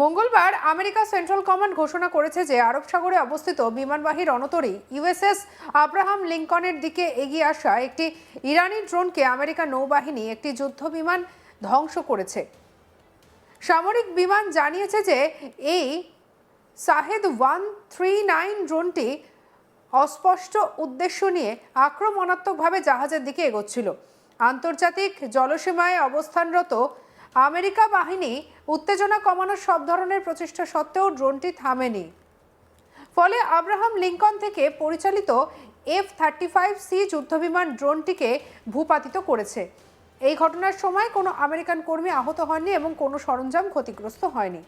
মঙ্গলবার America central command ঘোষণা করেছে যে আরব সাগরে অবস্থিত বিমানবাহী রণতরী ইউএসএস আব্রাহাম লিঙ্কনের দিকে এগিয়ে আসা একটি ইরানি ড্রোনকে আমেরিকা নৌবাহিনী একটি যুদ্ধ বিমান ধ্বংস করেছে। সামরিক বিমান জানিয়েছে যে এই শাহেদ 139 ড্রোনটি অস্পষ্ট উদ্দেশ্য নিয়ে আক্রমণাত্মকভাবে জাহাজের দিকে এগোচ্ছিল। আন্তর্জাতিক জলসীমায় অবস্থানরত আমেরিকা বাহিনী উত্তেজনা কমানোর সব ধরনের প্রচেষ্টা সত্ত্বেও ড্রোনটি থামেনি। ফলে আব্রাহাম লিঙ্কন থেকে পরিচালিত F-35C যুদ্ধবিমান ড্রোনটিকে ভূপাতিত করেছে। এই ঘটনার সময় কোনো আমেরিকান কর্মী আহত হননি এবং কোনো সরঞ্জাম ক্ষতিগ্রস্ত হয়নি।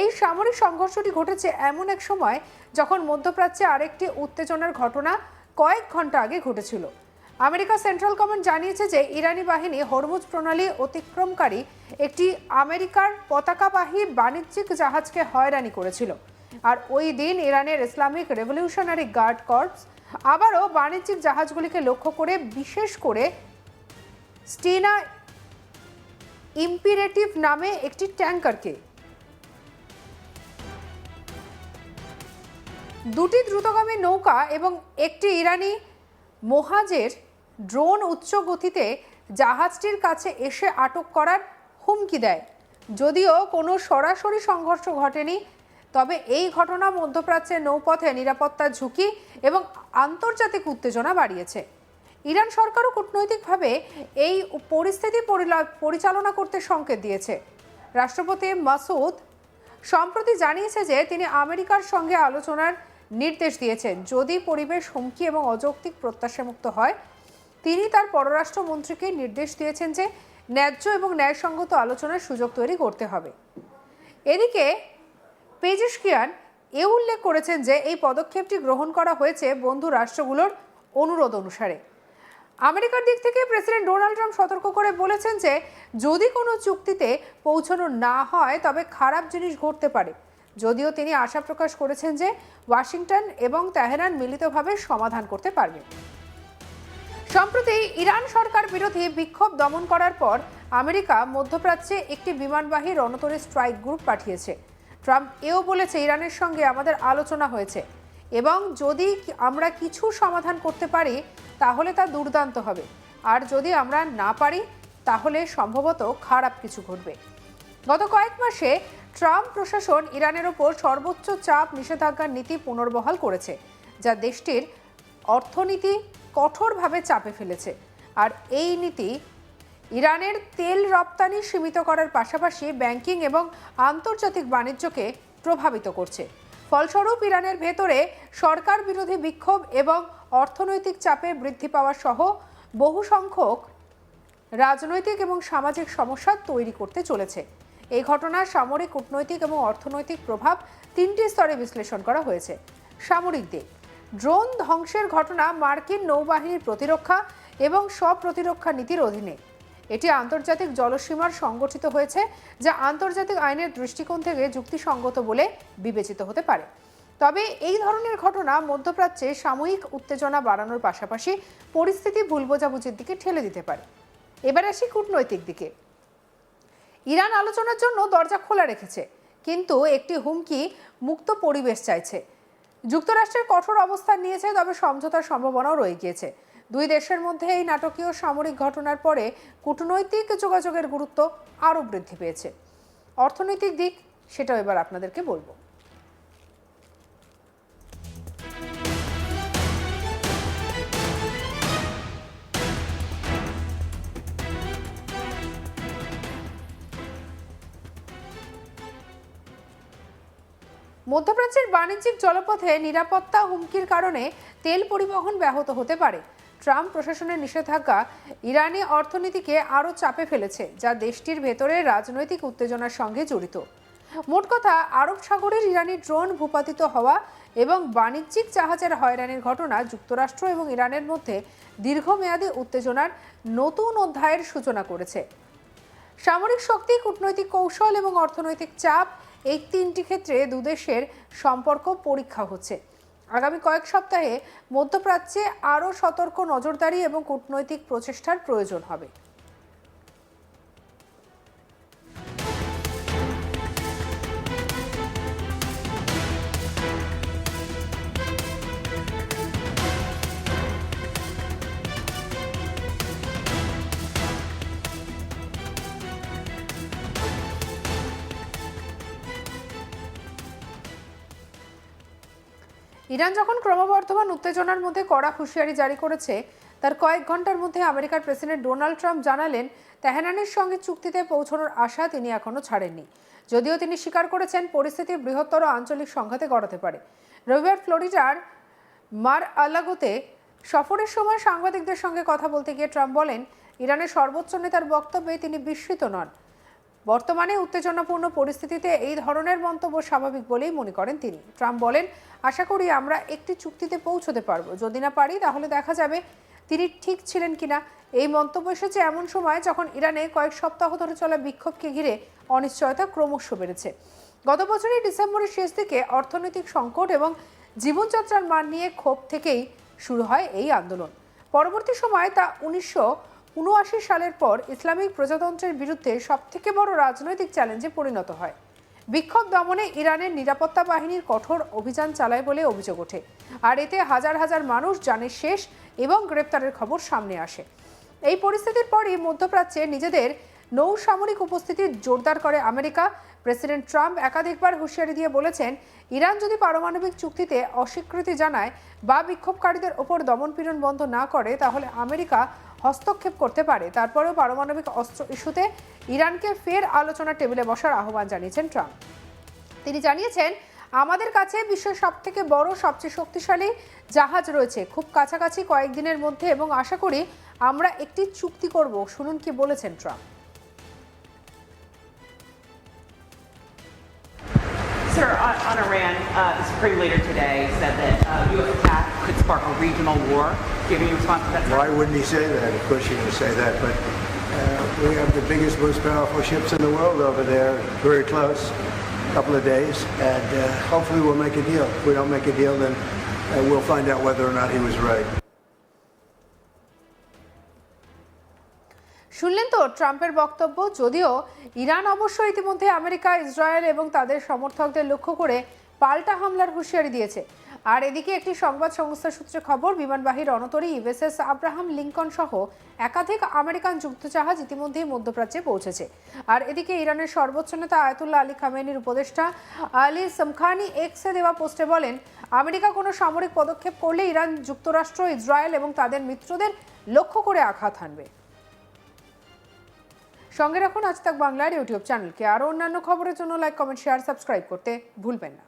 এই সামরিক সংঘর্ষটি ঘটেছে এমন এক সময় যখন মধ্যপ্রাচ্যে আরেকটি উত্তেজনার ঘটনা কয়েক ঘন্টা আগে ঘটেছিল। আমেরিকা সেন্ট্রাল কমান্ড জানিয়েছে যে ইরানি বাহিনী হরমুজ প্রণালী অতিক্রমকারী একটি আমেরিকার পতাকাবাহী বাণিজ্যিক জাহাজকে হয়রানি করেছিল। আর ওই দিন ইরানের ইসলামিক রেভলিউশনারি গার্ড কর্পস আবারও বাণিজ্যিক জাহাজগুলিকে লক্ষ্য করে, বিশেষ করে স্টিনা ইম্পিরেটিভ নামে একটি ট্যাঙ্কারকে। দুটি দ্রুতগামী নৌকা এবং একটি ইরানি মোহাজের ড্রোন উচ্চ গতিতে জাহাজটির কাছে এসে আটক করার হুমকি দেয়। যদিও কোনো সরাসরি সংঘর্ষ ঘটেনি, তবে এই ঘটনা মধ্যপ্রাচ্যের নৌপথে নিরাপত্তার ঝুঁকি এবং আন্তর্জাতিক উত্তেজনা বাড়িয়েছে। ইরান সরকারও কূটনৈতিকভাবে এই পরিস্থিতি পরিচালনা করতে সংকেত দিয়েছে। রাষ্ট্রপতি মাসুদ সম্প্রতি জানিয়েছে যে তিনি আমেরিকার সঙ্গে আলোচনার নির্দেশ দিয়েছেন। যদি পরিবেশ হুমকি এবং অযৌক্তিক প্রত্যাশামুক্ত হয়, তিনি তার পররাষ্ট্রমন্ত্রীকে নির্দেশ দিয়েছেন যে ন্যায্য এবং ন্যায়সঙ্গত আলোচনার সুযোগ তৈরি করতে হবে। এদিকে পেজেশকিয়ান উল্লেখ করেছেন যে এই পদক্ষেপটি গ্রহণ করা হয়েছে বন্ধু রাষ্ট্রগুলোর অনুরোধ অনুসারে। আমেরিকার দিক থেকে প্রেসিডেন্ট ডোনাল্ড ট্রাম্প সতর্ক করে বলেছেন যে যদি কোনো চুক্তিতে পৌঁছানো না হয় তবে খারাপ জিনিস ঘটতে পারে। যদিও তিনি আশা প্রকাশ করেছেন যে ওয়াশিংটন এবং তেহরান মিলিতভাবে সমাধান করতে পারবে। সম্প্রতি ইরান সরকার বিরোধী বিক্ষোভ দমন করার পর আমেরিকা মধ্যপ্রাচ্যে একটি বিমানবাহী রণতরী স্ট্রাইক গ্রুপ পাঠিয়েছে। ট্রাম্প বলেছে ইরানের সঙ্গে আমাদের আলোচনা হয়েছে এবং যদি আমরা কিছু সমাধান করতে পারি তাহলে তা দুর্দান্ত হবে, আর যদি আমরা না পারি তাহলে সম্ভবত খারাপ কিছু ঘটবে। গত কয়েক মাসে ট্রাম্প প্রশাসন ইরানের ওপর সর্বোচ্চ চাপ নিষেধাজ্ঞার নীতি পুনর্বহাল করেছে, যা দেশটির অর্থনীতি কঠোরভাবে চাপে ফেলেছে। আর এই নীতি ইরানের তেল রপ্তানি সীমিত করার পাশাপাশি ব্যাংকিং এবং আন্তর্জাতিক বাণিজ্যকে প্রভাবিত করছে। ফলস্বরূপ ইরানের ভেতরে সরকার বিরোধী বিক্ষোভ এবং অর্থনৈতিক চাপে বৃদ্ধি পাওয়া সহ বহু সংখ্যক রাজনৈতিক এবং সামাজিক সমস্যা তৈরি করতে চলেছে। এই ঘটনার সামরিক, কূটনৈতিক এবং অর্থনৈতিক প্রভাব তিনটি স্তরে বিশ্লেষণ করা হয়েছে। সামরিক দিক: ড্রোন ধ্বংসের ঘটনা মার্কিন নৌবাহিনীর প্রতিরক্ষা এবং স্বপ্রতিরক্ষা নীতির অধীনে। এটি আন্তর্জাতিক জলসীমার সংগঠিত হয়েছে, যা আন্তর্জাতিক আইনের দৃষ্টিকোণ থেকে যুক্তিসঙ্গত বলে বিবেচিত হতে পারে। তবে এই ধরনের ঘটনা মধ্যপ্রাচ্যে সাময়িক উত্তেজনা বাড়ানোর পাশাপাশি পরিস্থিতি ভুল বোঝাবুঝির দিকে ঠেলে দিতে পারে। এবার আসি কূটনৈতিক দিকে। ইরান আলোচনার জন্য দরজা খোলা রেখেছে, কিন্তু একটি হুমকি মুক্ত পরিবেশ চাইছে। যুক্তরাষ্ট্রের কঠোর অবস্থান নিয়েছে, তবে সমঝোতার সম্ভাবনাও রয়ে গিয়েছে। দুই দেশের মধ্যে এই নাটকীয় সামরিক ঘটনার পরে কূটনৈতিক যোগাযোগের গুরুত্ব আরও বৃদ্ধি পেয়েছে। অর্থনৈতিক দিক, সেটাও এবার আপনাদেরকে বলবো। মধ্যপ্রাচ্যের বাণিজ্যিক জলপথে নিরাপত্তা হুমকির কারণে তেল পরিবহন ব্যাহত হতে পারে। ট্রাম্প প্রশাসনের নিষেধাজ্ঞা ইরানি অর্থনীতিকে আরও চাপে ফেলেছে, যা দেশটির ভেতরে রাজনৈতিক উত্তেজনার সঙ্গে জড়িত। মোট কথা, আরব সাগরের ইরানি ড্রোন ভূপাতিত হওয়া এবং বাণিজ্যিক জাহাজের হয়রানির ঘটনা যুক্তরাষ্ট্র এবং ইরানের মধ্যে দীর্ঘমেয়াদী উত্তেজনার নতুন অধ্যায়ের সূচনা করেছে। সামরিক শক্তি, কূটনৈতিক কৌশল এবং অর্থনৈতিক চাপ, এই তিনটি ক্ষেত্রে দুদেশের সম্পর্ক পরীক্ষা হচ্ছে। আগামী কয়েক সপ্তাহে মধ্যপ্রাচ্যে আরও সতর্ক নজরদারি এবং কূটনৈতিক প্রচেষ্টার প্রয়োজন হবে। ইরান যখন ক্রমবর্ধমান উত্তেজনার মধ্যে কড়া হুঁশিয়ারি জারি করেছে, তার কয়েক ঘন্টার মধ্যে আমেরিকার প্রেসিডেন্ট ডোনাল্ড ট্রাম্প জানালেন তেহরানের সঙ্গে চুক্তিতে পৌঁছানোর আশা তিনি এখনো ছাড়েননি। যদিও তিনি স্বীকার করেছেন পরিস্থিতি বৃহত্তর আঞ্চলিক সংঘাতে গড়াতে পারে। রবিবার ফ্লোরিডার মার আলাগোতে সফরের সময় সাংবাদিকদের সঙ্গে কথা বলতে গিয়ে ট্রাম্প বলেন, ইরানের সর্বোচ্চ নেতার বক্তব্যে তিনি বিস্মিত নন। বর্তমানে উত্তেজনাপূর্ণ পরিস্থিতিতে এই ধরনের মন্তব্য স্বাভাবিক বলেই মনে করেন তিনি। ট্রাম্প বলেন, আশা করি আমরা একটি চুক্তিতে পৌঁছতে পারবো, যদি না পারি তাহলে দেখা যাবে তিনি ঠিক ছিলেন কিনা। এই মন্তব্য এসেছে এমন সময় যখন ইরানে কয়েক সপ্তাহ ধরে চলা বিক্ষোভকে ঘিরে অনিশ্চয়তা ক্রমশ বেড়েছে। গত বছরের ডিসেম্বরের শেষ দিকে অর্থনৈতিক সংকট এবং জীবনযাত্রার মান নিয়ে ক্ষোভ থেকেই শুরু হয় এই আন্দোলন। পরবর্তী সময়ে তা 1979 সালের পর ইসলামিক প্রজাতন্ত্রের বিরুদ্ধে সবথেকে বড় রাজনৈতিক চ্যালেঞ্জে পরিণত হয়। বিক্ষোভ দমনে ইরানের নিরাপত্তা বাহিনীর কঠোর অভিযান চালায় বলে অভিযোগ ওঠে, আর এতে হাজার হাজার মানুষ জানের শেষ এবং গ্রেপ্তারের খবর সামনে আসে। এই পরিস্থিতির পরই মধ্যপ্রাচ্যে নিজেদের নৌসামরিক উপস্থিতি জোরদার করে আমেরিকা। প্রেসিডেন্ট ট্রাম্প একাধিকবার হুঁশিয়ারি দিয়ে বলেছেন, ইরান যদি পারমাণবিক চুক্তিতে অস্বীকৃতি জানায় বা বিক্ষোভকারীদের ওপর দমনপীড়ন বন্ধ না করে তাহলে আমেরিকা হস্তক্ষেপ করতে পারে। তারপরেও পারমাণবিক অস্ত্র ইস্যুতে ইরানকে ফের আলোচনার টেবিলে বসার আহ্বান জানিয়েছেন ট্রাম্প। তিনি জানিয়েছেন, আমাদের কাছে বিশ্বের সবথেকে বড় সবচেয়ে শক্তিশালী জাহাজ রয়েছে খুব কাছাকাছি কয়েকদিনের মধ্যে, এবং আশা করি আমরা একটি চুক্তি করব। শুনুন কি বলেছেন Trump. Sir, on Iran, the Supreme Leader today said that U.S. attack could spark a regional war. Do you have any response to that? Why wouldn't he say that? Of course, you're going to say that. But we have the biggest, most powerful ships in the world over there, very close, a couple of days, and hopefully we'll make a deal. If we don't make a deal, then we'll find out whether or not he was right. শুনলেন তো ট্রাম্পের বক্তব্য। যদিও Iran অবশ্য ইতিমধ্যে America, Israel এবং তাদের সমর্থকদের লক্ষ্য করে পাল্টা হামলার হুঁশিয়ারি দিয়েছে। আর এদিকে একটি সংবাদ সংস্থার সূত্রে খবর, বিমানবাহী রণতরী ইউএসএস আব্রাহাম লিঙ্কন সহ একাধিক আমেরিকান যুদ্ধজাহাজ ইতিমধ্যেই মধ্যপ্রাচ্যে পৌঁছেছে। আর এদিকে ইরানের সর্বোচ্চ নেতা আয়াতুল্লাহ আলী খামেনির উপদেষ্টা আলী সমখানি এক্সে দেওয়া পোস্টে বলেন, আমেরিকা কোনো সামরিক পদক্ষেপ করলে ইরান যুক্তরাষ্ট্র, ইসরায়েল এবং তাদের মিত্রদের লক্ষ্য করে আঘাত হানবে। সঙ্গে রাখুন আজ তাক বাংলার ইউটিউব চ্যানেলকে। আরও অন্যান্য খবরের জন্য লাইক, কমেন্ট, শেয়ার, সাবস্ক্রাইব করতে ভুলবেন না।